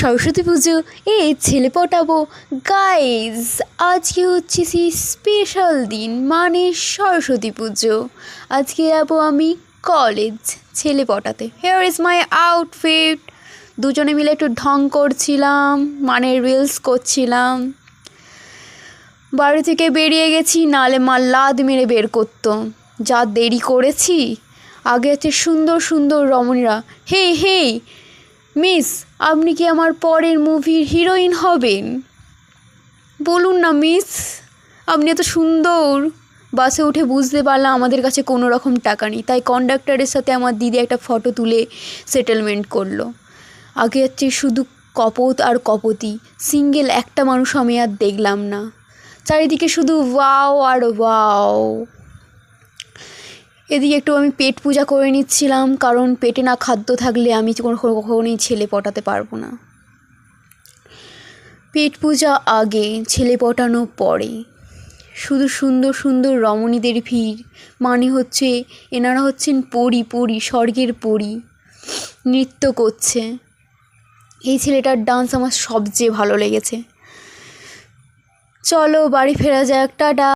সরস্বতী পুজো ছেলে পটাবো গাইজ। আজকে হচ্ছে সেই স্পেশাল দিন, মানে সরস্বতী পুজো। আজকে যাবো আমি কলেজ ছেলে পটাতে। Here is my outfit. দুজনে মিলে একটু ঢং করছিলাম, মানে রিলস করছিলাম। বাড়ি থেকে বেরিয়ে গেছি, নালে মা লাদ মেরে বের করতো। যা দেরি করেছি। আগে আছে সুন্দর সুন্দর রমণীরা। হেই হেই মিস, আপনি কি আমার পরের মুভির হিরোইন হবেন? বলুন না মিস, আপনি এত সুন্দর। বাসে উঠে বুঝতে পারলাম আমাদের কাছে কোনো রকম টাকা নেই, তাই কন্ডাক্টরের সাথে আমার দিদি একটা ফটো তুলে সেটেলমেন্ট করলো। আগে হচ্ছে শুধু কপত আর কপতি, সিঙ্গেল একটা মানুষ আমি আর দেখলাম না। চারিদিকে শুধু ওয়াও আর ওয়াও। এদিকে একটু আমি পেট পূজা করে নিচ্ছিলাম, কারণ পেটে না খাদ্য থাকলে আমি কখনোই ছেলে পটাতে পারবো না। পেট পূজা আগে, ছেলে পটানো পরে। শুধু সুন্দর সুন্দর রমণীদের ভিড়, মানে হচ্ছে এনারা হচ্ছেন পরী, স্বর্গের পরী, নৃত্য করছে। এই ছেলেটার ডান্স আমার সবচেয়ে ভালো লেগেছে। চলো বাড়ি ফেরা যাক, টাটা।